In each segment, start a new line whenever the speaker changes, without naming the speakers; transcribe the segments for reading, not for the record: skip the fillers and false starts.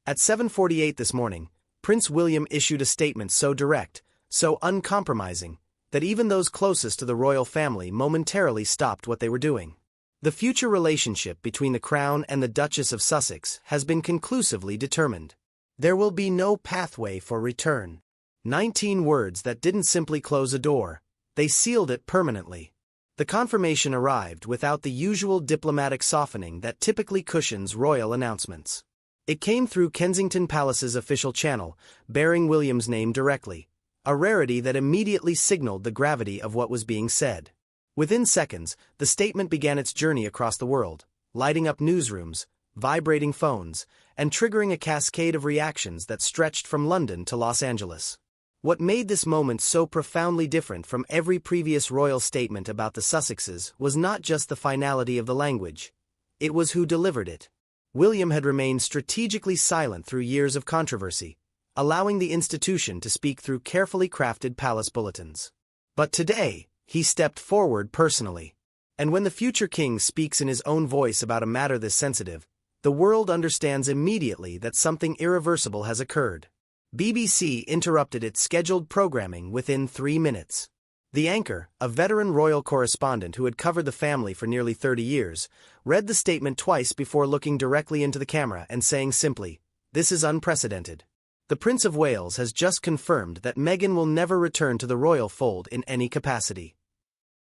At 7:48 this morning, Prince William issued a statement so direct, so uncompromising, that even those closest to the royal family momentarily stopped what they were doing. The future relationship between the Crown and the Duchess of Sussex has been conclusively determined. There will be no pathway for return. 19 words that didn't simply close a door, they sealed it permanently. The confirmation arrived without the usual diplomatic softening that typically cushions royal announcements. It came through Kensington Palace's official channel, bearing William's name directly, a rarity that immediately signaled the gravity of what was being said. Within seconds, the statement began its journey across the world, lighting up newsrooms, vibrating phones, and triggering a cascade of reactions that stretched from London to Los Angeles. What made this moment so profoundly different from every previous royal statement about the Sussexes was not just the finality of the language. It was who delivered it. William had remained strategically silent through years of controversy, allowing the institution to speak through carefully crafted palace bulletins. But today, he stepped forward personally. And when the future king speaks in his own voice about a matter this sensitive, the world understands immediately that something irreversible has occurred. BBC interrupted its scheduled programming within 3 minutes. The anchor, a veteran royal correspondent who had covered the family for nearly 30 years, read the statement twice before looking directly into the camera and saying simply, "This is unprecedented. The Prince of Wales has just confirmed that Meghan will never return to the royal fold in any capacity."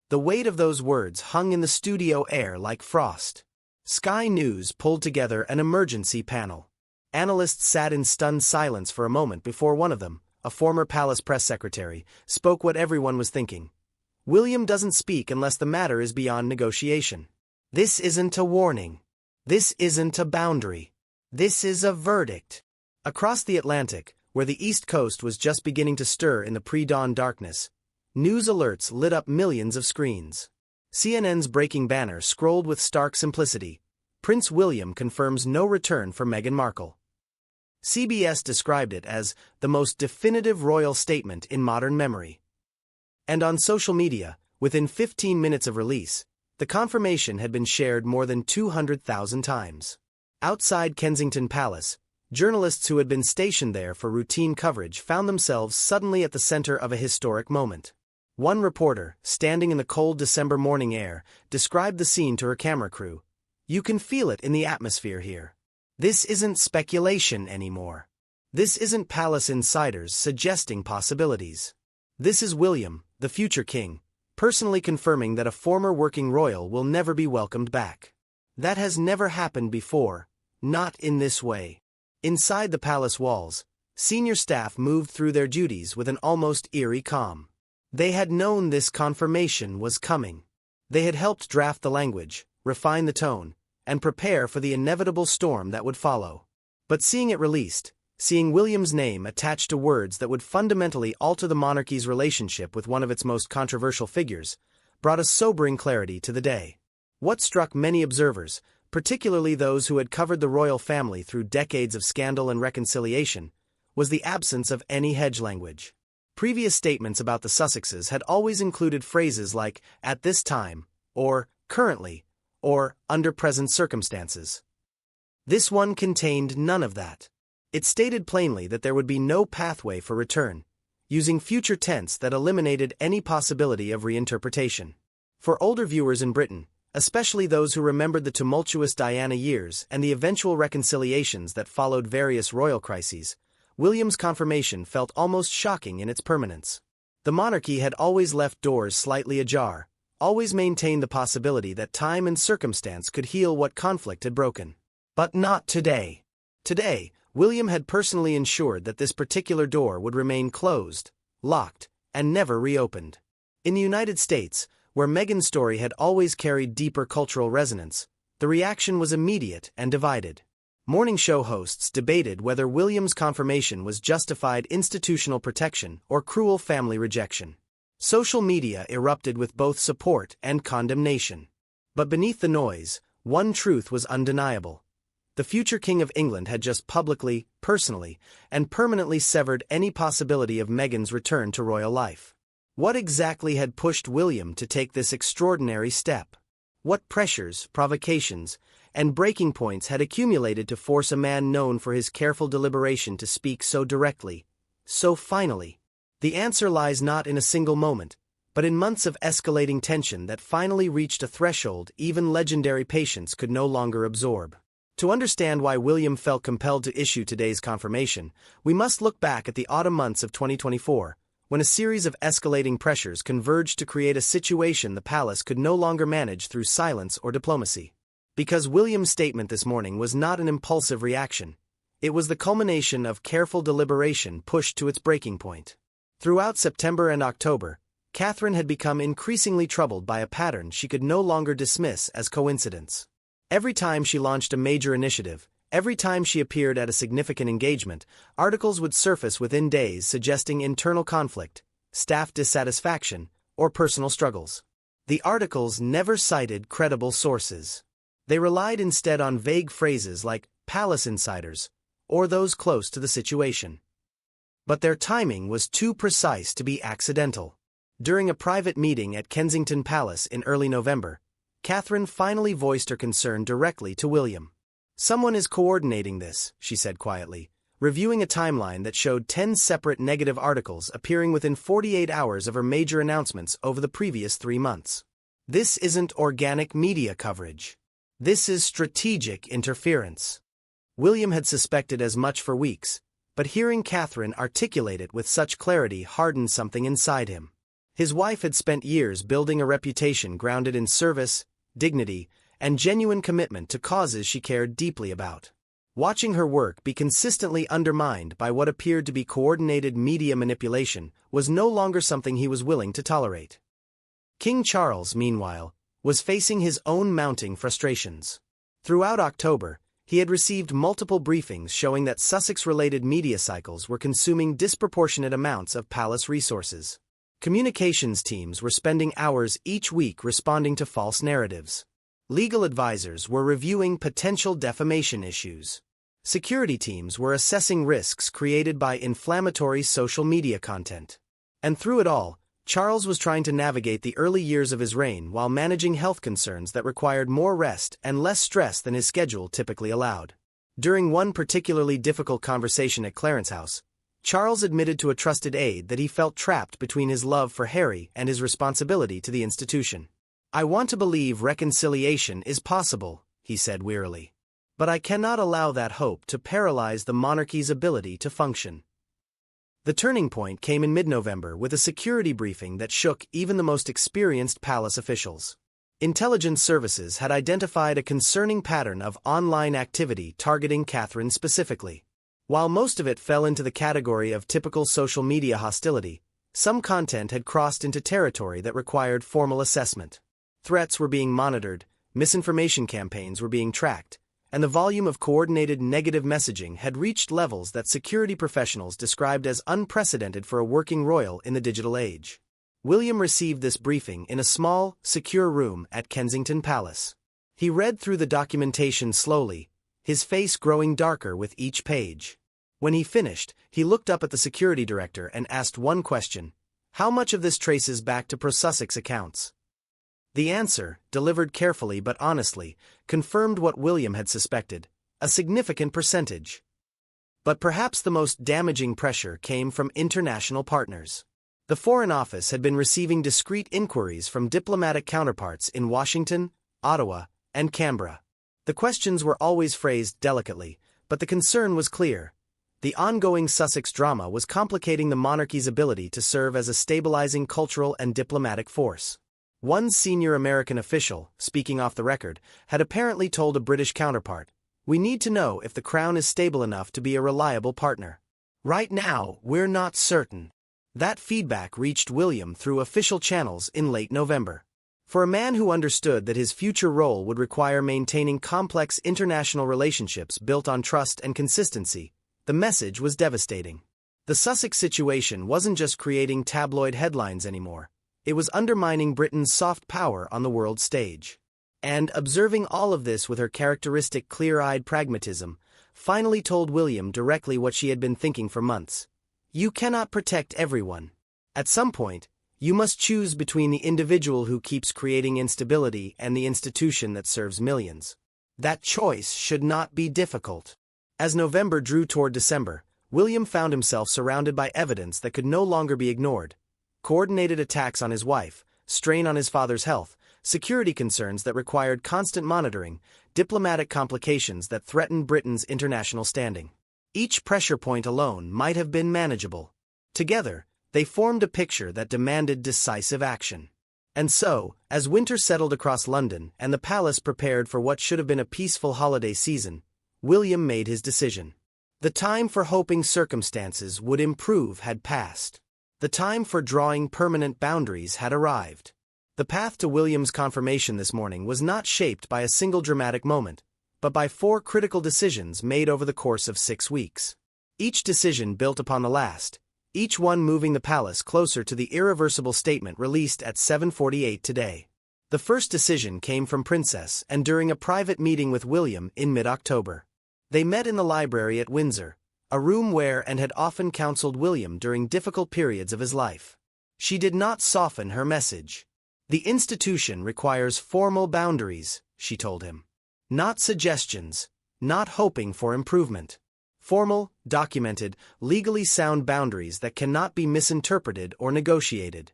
The weight of those words hung in the studio air like frost. Sky News pulled together an emergency panel. Analysts sat in stunned silence for a moment before one of them, a former palace press secretary, spoke what everyone was thinking. William doesn't speak unless the matter is beyond negotiation. This isn't a warning. This isn't a boundary. This is a verdict. Across the Atlantic, where the East Coast was just beginning to stir in the pre-dawn darkness, news alerts lit up millions of screens. CNN's breaking banner scrolled with stark simplicity: Prince William confirms no return for Meghan Markle. CBS described it as the most definitive royal statement in modern memory. And on social media, within 15 minutes of release, the confirmation had been shared more than 200,000 times. Outside Kensington Palace, journalists who had been stationed there for routine coverage found themselves suddenly at the center of a historic moment. One reporter, standing in the cold December morning air, described the scene to her camera crew. "You can feel it in the atmosphere here. This isn't speculation anymore. This isn't palace insiders suggesting possibilities. This is William, the future king, personally confirming that a former working royal will never be welcomed back. That has never happened before, not in this way." Inside the palace walls, senior staff moved through their duties with an almost eerie calm. They had known this confirmation was coming. They had helped draft the language, refine the tone, and prepare for the inevitable storm that would follow. But seeing it released, seeing William's name attached to words that would fundamentally alter the monarchy's relationship with one of its most controversial figures, brought a sobering clarity to the day. What struck many observers, particularly those who had covered the royal family through decades of scandal and reconciliation, was the absence of any hedge language. Previous statements about the Sussexes had always included phrases like, "at this time," or "currently," or "under present circumstances." This one contained none of that. It stated plainly that there would be no pathway for return, using future tense that eliminated any possibility of reinterpretation. For older viewers in Britain, especially those who remembered the tumultuous Diana years and the eventual reconciliations that followed various royal crises, William's confirmation felt almost shocking in its permanence. The monarchy had always left doors slightly ajar, always maintained the possibility that time and circumstance could heal what conflict had broken. But not today. Today, William had personally ensured that this particular door would remain closed, locked, and never reopened. In the United States, where Meghan's story had always carried deeper cultural resonance, the reaction was immediate and divided. Morning show hosts debated whether William's confirmation was justified institutional protection or cruel family rejection. Social media erupted with both support and condemnation. But beneath the noise, one truth was undeniable. The future King of England had just publicly, personally, and permanently severed any possibility of Meghan's return to royal life. What exactly had pushed William to take this extraordinary step? What pressures, provocations, and breaking points had accumulated to force a man known for his careful deliberation to speak so directly, so finally. The answer lies not in a single moment, but in months of escalating tension that finally reached a threshold even legendary patience could no longer absorb. To understand why William felt compelled to issue today's confirmation, we must look back at the autumn months of 2024, when a series of escalating pressures converged to create a situation the palace could no longer manage through silence or diplomacy. Because William's statement this morning was not an impulsive reaction, it was the culmination of careful deliberation pushed to its breaking point. Throughout September and October, Catherine had become increasingly troubled by a pattern she could no longer dismiss as coincidence. Every time she launched a major initiative, every time she appeared at a significant engagement, articles would surface within days suggesting internal conflict, staff dissatisfaction, or personal struggles. The articles never cited credible sources. They relied instead on vague phrases like palace insiders, or those close to the situation. But their timing was too precise to be accidental. During a private meeting at Kensington Palace in early November, Catherine finally voiced her concern directly to William. "Someone is coordinating this," she said quietly, reviewing a timeline that showed 10 separate negative articles appearing within 48 hours of her major announcements over the previous 3 months. "This isn't organic media coverage. This is strategic interference." William had suspected as much for weeks, but hearing Catherine articulate it with such clarity hardened something inside him. His wife had spent years building a reputation grounded in service, dignity, and genuine commitment to causes she cared deeply about. Watching her work be consistently undermined by what appeared to be coordinated media manipulation was no longer something he was willing to tolerate. King Charles, meanwhile, was facing his own mounting frustrations. Throughout October, he had received multiple briefings showing that Sussex-related media cycles were consuming disproportionate amounts of palace resources. Communications teams were spending hours each week responding to false narratives. Legal advisors were reviewing potential defamation issues. Security teams were assessing risks created by inflammatory social media content. And through it all, Charles was trying to navigate the early years of his reign while managing health concerns that required more rest and less stress than his schedule typically allowed. During one particularly difficult conversation at Clarence House, Charles admitted to a trusted aide that he felt trapped between his love for Harry and his responsibility to the institution. "I want to believe reconciliation is possible," he said wearily. "But I cannot allow that hope to paralyze the monarchy's ability to function." The turning point came in mid-November with a security briefing that shook even the most experienced palace officials. Intelligence services had identified a concerning pattern of online activity targeting Catherine specifically. While most of it fell into the category of typical social media hostility, some content had crossed into territory that required formal assessment. Threats were being monitored, misinformation campaigns were being tracked, and the volume of coordinated negative messaging had reached levels that security professionals described as unprecedented for a working royal in the digital age. William received this briefing in a small, secure room at Kensington Palace. He read through the documentation slowly, his face growing darker with each page. When he finished, he looked up at the security director and asked one question: "How much of this traces back to pro-Sussex accounts?" The answer, delivered carefully but honestly, confirmed what William had suspected: a significant percentage. But perhaps the most damaging pressure came from international partners. The Foreign Office had been receiving discreet inquiries from diplomatic counterparts in Washington, Ottawa, and Canberra. The questions were always phrased delicately, but the concern was clear. The ongoing Sussex drama was complicating the monarchy's ability to serve as a stabilizing cultural and diplomatic force. One senior American official, speaking off the record, had apparently told a British counterpart, "We need to know if the Crown is stable enough to be a reliable partner. Right now, we're not certain." That feedback reached William through official channels in late November. For a man who understood that his future role would require maintaining complex international relationships built on trust and consistency, the message was devastating. The Sussex situation wasn't just creating tabloid headlines anymore, it was undermining Britain's soft power on the world stage. And observing all of this with her characteristic clear-eyed pragmatism, finally told William directly what she had been thinking for months. You cannot protect everyone. At some point, you must choose between the individual who keeps creating instability and the institution that serves millions. That choice should not be difficult. As November drew toward December, William found himself surrounded by evidence that could no longer be ignored. Coordinated attacks on his wife, strain on his father's health, security concerns that required constant monitoring, diplomatic complications that threatened Britain's international standing. Each pressure point alone might have been manageable. Together, they formed a picture that demanded decisive action. And so, as winter settled across London and the palace prepared for what should have been a peaceful holiday season, William made his decision. The time for hoping circumstances would improve had passed. The time for drawing permanent boundaries had arrived. The path to William's confirmation this morning was not shaped by a single dramatic moment, but by 4 critical decisions made over the course of 6 weeks. Each decision built upon the last, each one moving the palace closer to the irreversible statement released at 7:48 today. The first decision came from Princess and during a private meeting with William in mid-October. They met in the library at Windsor, a room where and had often counseled William during difficult periods of his life. She did not soften her message. The institution requires formal boundaries, she told him. Not suggestions, not hoping for improvement. Formal, documented, legally sound boundaries that cannot be misinterpreted or negotiated.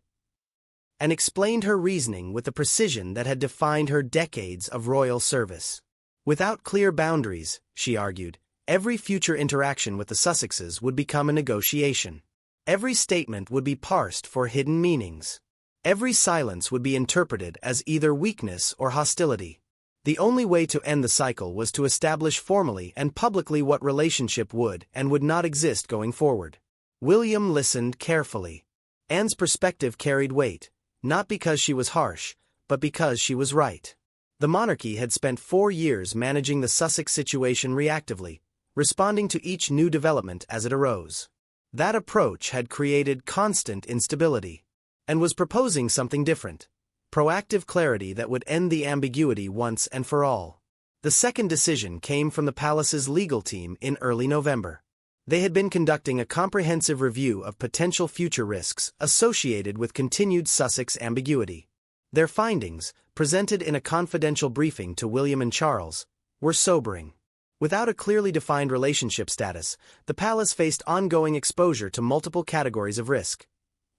And explained her reasoning with the precision that had defined her decades of royal service. Without clear boundaries, she argued, every future interaction with the Sussexes would become a negotiation. Every statement would be parsed for hidden meanings. Every silence would be interpreted as either weakness or hostility. The only way to end the cycle was to establish formally and publicly what relationship would and would not exist going forward. William listened carefully. Anne's perspective carried weight, not because she was harsh, but because she was right. The monarchy had spent 4 years managing the Sussex situation reactively, responding to each new development as it arose. That approach had created constant instability, and was proposing something different. Proactive clarity that would end the ambiguity once and for all. The second decision came from the palace's legal team in early November. They had been conducting a comprehensive review of potential future risks associated with continued Sussex ambiguity. Their findings, presented in a confidential briefing to William and Charles, were sobering. Without a clearly defined relationship status, the palace faced ongoing exposure to multiple categories of risk.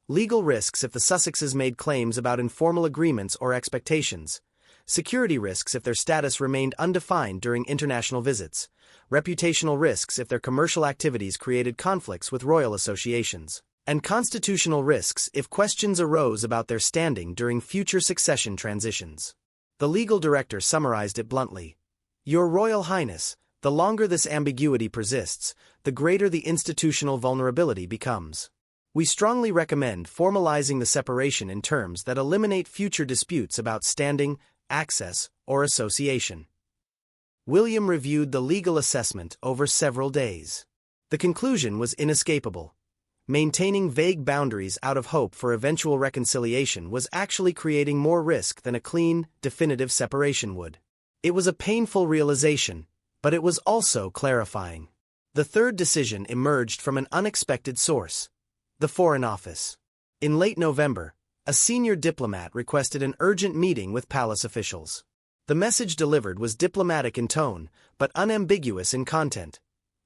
Legal risks if the Sussexes made claims about informal agreements or expectations. Security risks if their status remained undefined during international visits. Reputational risks if their commercial activities created conflicts with royal associations. And constitutional risks if questions arose about their standing during future succession transitions. The legal director summarized it bluntly. Your Royal Highness, the longer this ambiguity persists, the greater the institutional vulnerability becomes. We strongly recommend formalizing the separation in terms that eliminate future disputes about standing, access, or association. William reviewed the legal assessment over several days. The conclusion was inescapable. Maintaining vague boundaries out of hope for eventual reconciliation was actually creating more risk than a clean, definitive separation would. It was a painful realization, but it was also clarifying. The third decision emerged from an unexpected source: the Foreign Office. In late November, a senior diplomat requested an urgent meeting with palace officials. The message delivered was diplomatic in tone, but unambiguous in content.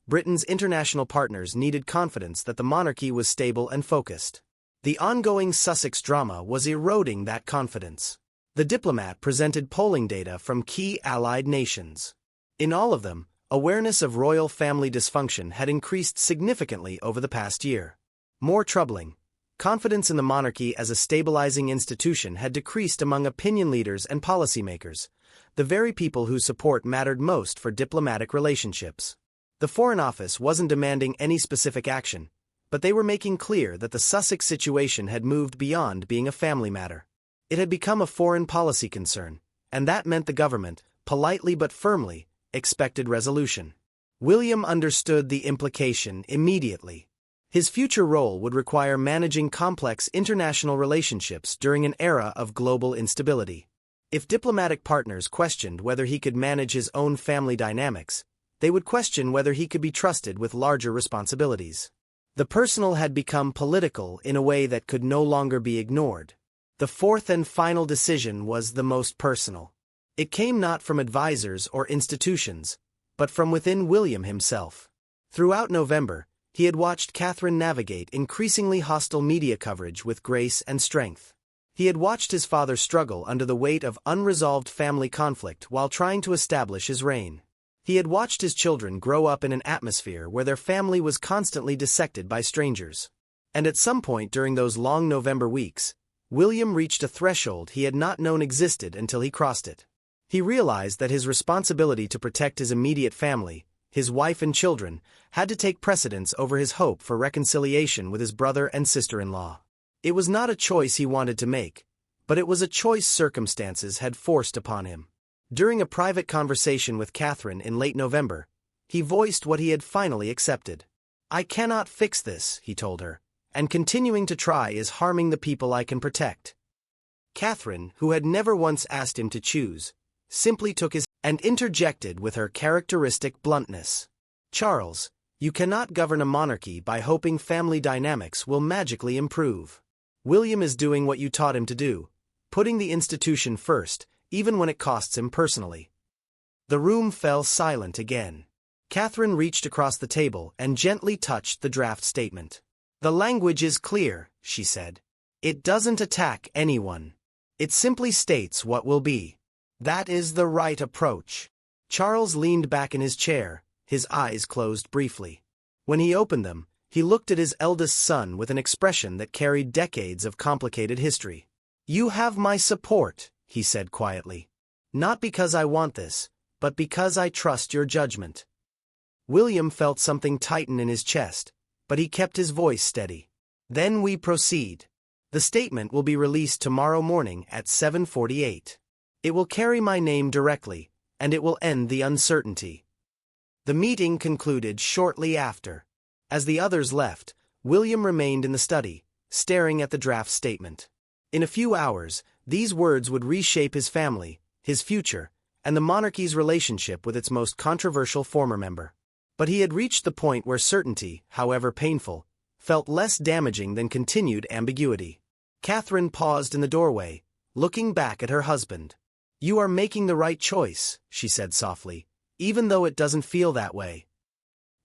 Britain's international partners needed confidence that the monarchy was stable and focused. The ongoing Sussex drama was eroding that confidence. The diplomat presented polling data from key allied nations. In all of them, awareness of royal family dysfunction had increased significantly over the past year. More troubling, confidence in the monarchy as a stabilizing institution had decreased among opinion leaders and policymakers, the very people whose support mattered most for diplomatic relationships. The Foreign Office wasn't demanding any specific action, but they were making clear that the Sussex situation had moved beyond being a family matter. It had become a foreign policy concern, and that meant the government, politely but firmly, expected resolution. William understood the implication immediately. His future role would require managing complex international relationships during an era of global instability. If diplomatic partners questioned whether he could manage his own family dynamics, they would question whether he could be trusted with larger responsibilities. The personal had become political in a way that could no longer be ignored. The fourth and final decision was the most personal. It came not from advisors or institutions, but from within William himself. Throughout November, he had watched Catherine navigate increasingly hostile media coverage with grace and strength. He had watched his father struggle under the weight of unresolved family conflict while trying to establish his reign. He had watched his children grow up in an atmosphere where their family was constantly dissected by strangers. And at some point during those long November weeks, William reached a threshold he had not known existed until he crossed it. He realized that his responsibility to protect his immediate family, his wife and children, had to take precedence over his hope for reconciliation with his brother and sister-in-law. It was not a choice he wanted to make, but it was a choice circumstances had forced upon him. During a private conversation with Catherine in late November, he voiced what he had finally accepted. "I cannot fix this," he told her, "and continuing to try is harming the people I can protect." Catherine, who had never once asked him to choose, simply took his and interjected with her characteristic bluntness. "Charles, you cannot govern a monarchy by hoping family dynamics will magically improve. William is doing what you taught him to do, putting the institution first, even when it costs him personally." The room fell silent again. Catherine reached across the table and gently touched the draft statement. "The language is clear," she said. "It doesn't attack anyone. It simply states what will be. That is the right approach." Charles leaned back in his chair, his eyes closed briefly. When he opened them, he looked at his eldest son with an expression that carried decades of complicated history. "You have my support," he said quietly. "Not because I want this, but because I trust your judgment." William felt something tighten in his chest, but he kept his voice steady. "Then we proceed. The statement will be released tomorrow morning at 7:48. It will carry my name directly, and it will end the uncertainty." The meeting concluded shortly after. As the others left, William remained in the study, staring at the draft statement. In a few hours, these words would reshape his family, his future, and the monarchy's relationship with its most controversial former member. But he had reached the point where certainty, however painful, felt less damaging than continued ambiguity. Catherine paused in the doorway, looking back at her husband. "You are making the right choice," she said softly, "even though it doesn't feel that way."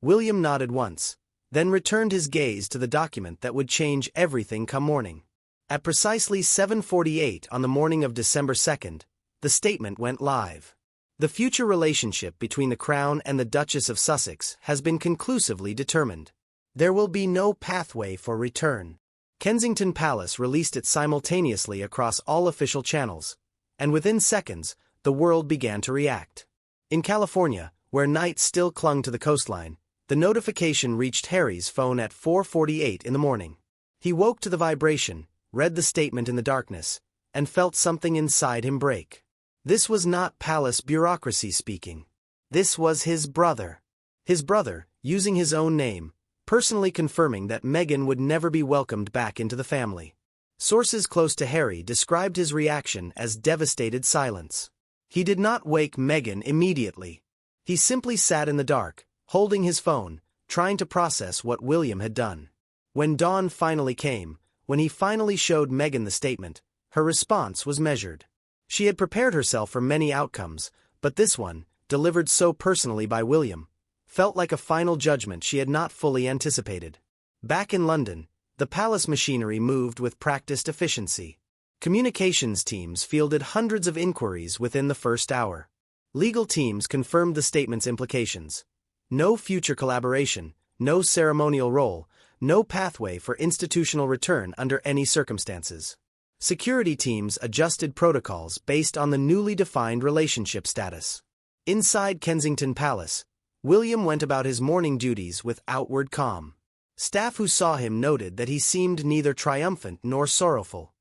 William nodded once, then returned his gaze to the document that would change everything come morning. At precisely 7:48 on the morning of December 2nd, the statement went live. "The future relationship between the Crown and the Duchess of Sussex has been conclusively determined. There will be no pathway for return." Kensington Palace released it simultaneously across all official channels, and within seconds, the world began to react. In California, where night still clung to the coastline, the notification reached Harry's phone at 4:48 in the morning. He woke to the vibration, read the statement in the darkness, and felt something inside him break. This was not palace bureaucracy speaking. This was his brother. His brother, using his own name, personally confirming that Meghan would never be welcomed back into the family. Sources close to Harry described his reaction as devastated silence. He did not wake Meghan immediately. He simply sat in the dark, holding his phone, trying to process what William had done. When dawn finally came, when he finally showed Meghan the statement, her response was measured. She had prepared herself for many outcomes, but this one, delivered so personally by William, felt like a final judgment she had not fully anticipated. Back in London, the palace machinery moved with practiced efficiency. Communications teams fielded hundreds of inquiries within the first hour. Legal teams confirmed the statement's implications. No future collaboration, no ceremonial role, no pathway for institutional return under any circumstances. Security teams adjusted protocols based on the newly defined relationship status. Inside Kensington Palace, William went about his morning duties with outward calm. Staff who saw him noted that he seemed neither triumphant nor sorrowful.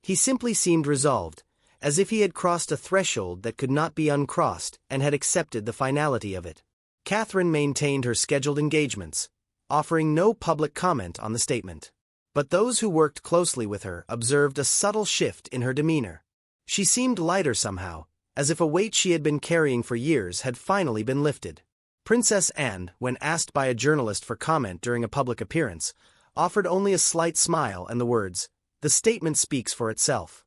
He simply seemed resolved, as if he had crossed a threshold that could not be uncrossed and had accepted the finality of it. Catherine maintained her scheduled engagements, offering no public comment on the statement. But those who worked closely with her observed a subtle shift in her demeanor. She seemed lighter somehow, as if a weight she had been carrying for years had finally been lifted. Princess Anne, when asked by a journalist for comment during a public appearance, offered only a slight smile and the words, "The statement speaks for itself."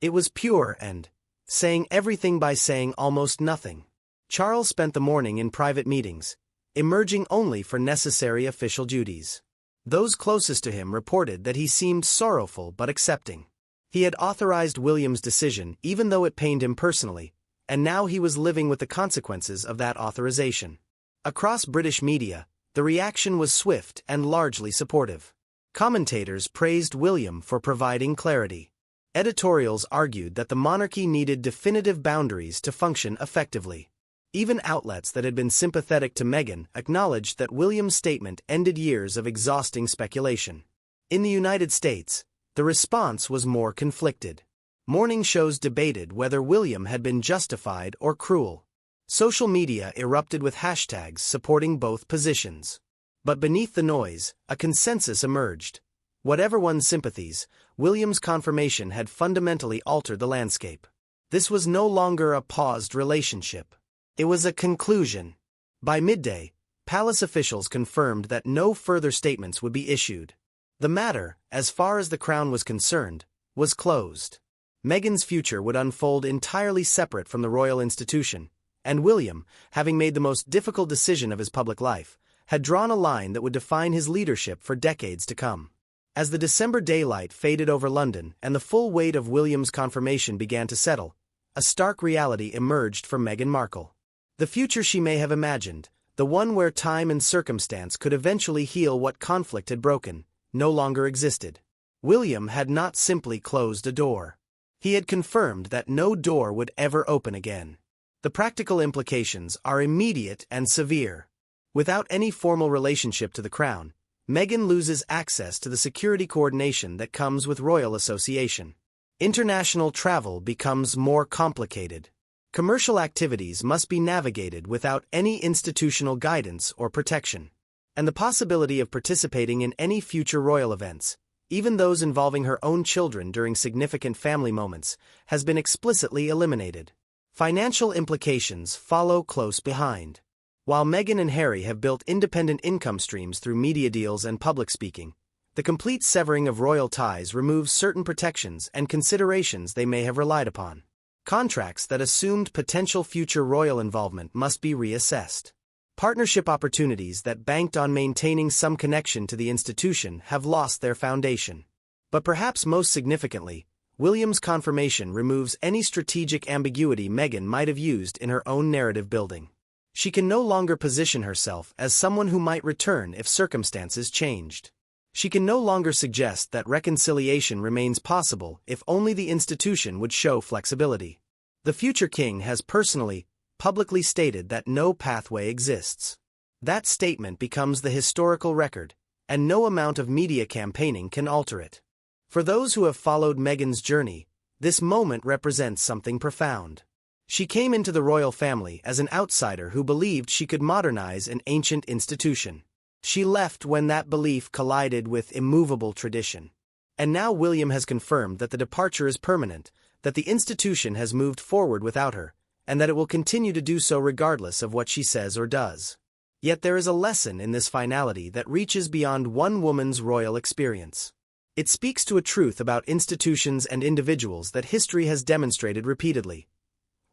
It was pure and, saying everything by saying almost nothing. Charles spent the morning in private meetings, emerging only for necessary official duties. Those closest to him reported that he seemed sorrowful but accepting. He had authorized William's decision even though it pained him personally, and now he was living with the consequences of that authorization. Across British media, the reaction was swift and largely supportive. Commentators praised William for providing clarity. Editorials argued that the monarchy needed definitive boundaries to function effectively. Even outlets that had been sympathetic to Meghan acknowledged that William's statement ended years of exhausting speculation. In the United States, the response was more conflicted. Morning shows debated whether William had been justified or cruel. Social media erupted with hashtags supporting both positions. But beneath the noise, a consensus emerged. Whatever one's sympathies, William's confirmation had fundamentally altered the landscape. This was no longer a paused relationship. It was a conclusion. By midday, palace officials confirmed that no further statements would be issued. The matter, as far as the Crown was concerned, was closed. Meghan's future would unfold entirely separate from the royal institution, and William, having made the most difficult decision of his public life, had drawn a line that would define his leadership for decades to come. As the December daylight faded over London and the full weight of William's confirmation began to settle, a stark reality emerged for Meghan Markle. The future she may have imagined, the one where time and circumstance could eventually heal what conflict had broken, no longer existed. William had not simply closed a door. He had confirmed that no door would ever open again. The practical implications are immediate and severe. Without any formal relationship to the Crown, Meghan loses access to the security coordination that comes with royal association. International travel becomes more complicated. Commercial activities must be navigated without any institutional guidance or protection. And the possibility of participating in any future royal events, even those involving her own children during significant family moments, has been explicitly eliminated. Financial implications follow close behind. While Meghan and Harry have built independent income streams through media deals and public speaking, the complete severing of royal ties removes certain protections and considerations they may have relied upon. Contracts that assumed potential future royal involvement must be reassessed. Partnership opportunities that banked on maintaining some connection to the institution have lost their foundation. But perhaps most significantly, William's confirmation removes any strategic ambiguity Meghan might have used in her own narrative building. She can no longer position herself as someone who might return if circumstances changed. She can no longer suggest that reconciliation remains possible if only the institution would show flexibility. The future king has publicly stated that no pathway exists. That statement becomes the historical record, and no amount of media campaigning can alter it. For those who have followed Meghan's journey, this moment represents something profound. She came into the royal family as an outsider who believed she could modernize an ancient institution. She left when that belief collided with immovable tradition. And now William has confirmed that the departure is permanent, that the institution has moved forward without her, and that it will continue to do so regardless of what she says or does. Yet there is a lesson in this finality that reaches beyond one woman's royal experience. It speaks to a truth about institutions and individuals that history has demonstrated repeatedly.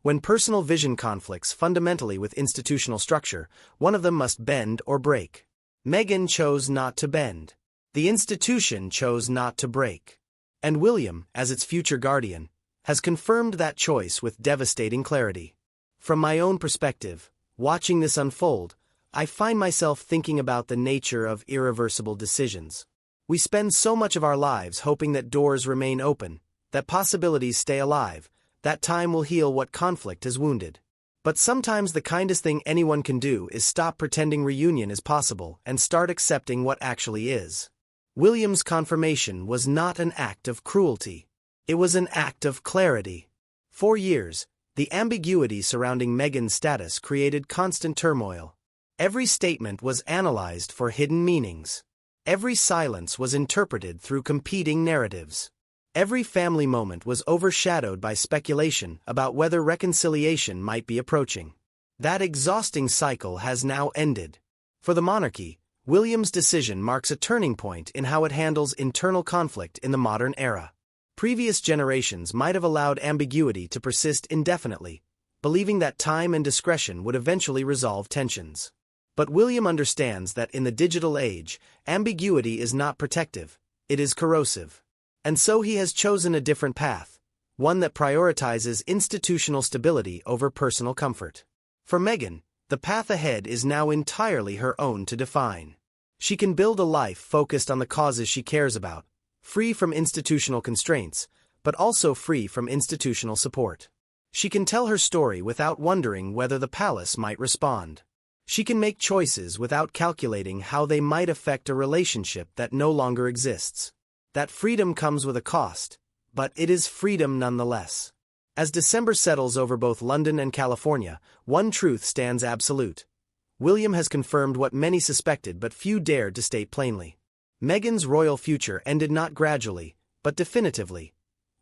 When personal vision conflicts fundamentally with institutional structure, one of them must bend or break. Meghan chose not to bend. The institution chose not to break. And William, as its future guardian, has confirmed that choice with devastating clarity. From my own perspective, watching this unfold, I find myself thinking about the nature of irreversible decisions. We spend so much of our lives hoping that doors remain open, that possibilities stay alive, that time will heal what conflict has wounded. But sometimes the kindest thing anyone can do is stop pretending reunion is possible and start accepting what actually is. William's confirmation was not an act of cruelty. It was an act of clarity. For years, the ambiguity surrounding Meghan's status created constant turmoil. Every statement was analyzed for hidden meanings. Every silence was interpreted through competing narratives. Every family moment was overshadowed by speculation about whether reconciliation might be approaching. That exhausting cycle has now ended. For the monarchy, William's decision marks a turning point in how it handles internal conflict in the modern era. Previous generations might have allowed ambiguity to persist indefinitely, believing that time and discretion would eventually resolve tensions. But William understands that in the digital age, ambiguity is not protective, it is corrosive. And so he has chosen a different path, one that prioritizes institutional stability over personal comfort. For Meghan, the path ahead is now entirely her own to define. She can build a life focused on the causes she cares about, free from institutional constraints, but also free from institutional support. She can tell her story without wondering whether the palace might respond. She can make choices without calculating how they might affect a relationship that no longer exists. That freedom comes with a cost, but it is freedom nonetheless. As December settles over both London and California, one truth stands absolute. William has confirmed what many suspected but few dared to state plainly. Meghan's royal future ended not gradually, but definitively.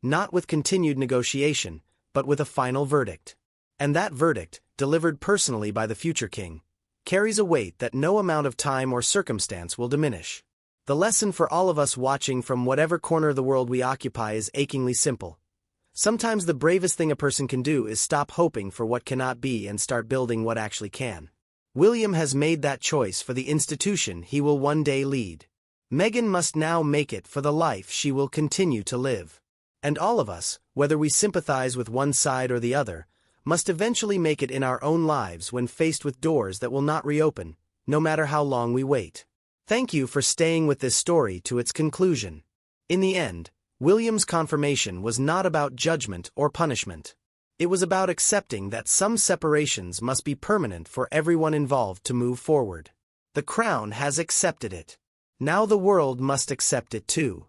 Not with continued negotiation, but with a final verdict. And that verdict, delivered personally by the future king, carries a weight that no amount of time or circumstance will diminish. The lesson for all of us watching from whatever corner of the world we occupy is achingly simple. Sometimes the bravest thing a person can do is stop hoping for what cannot be and start building what actually can. William has made that choice for the institution he will one day lead. Meghan must now make it for the life she will continue to live. And all of us, whether we sympathize with one side or the other, must eventually make it in our own lives when faced with doors that will not reopen, no matter how long we wait. Thank you for staying with this story to its conclusion. In the end, William's confirmation was not about judgment or punishment. It was about accepting that some separations must be permanent for everyone involved to move forward. The crown has accepted it. Now the world must accept it too.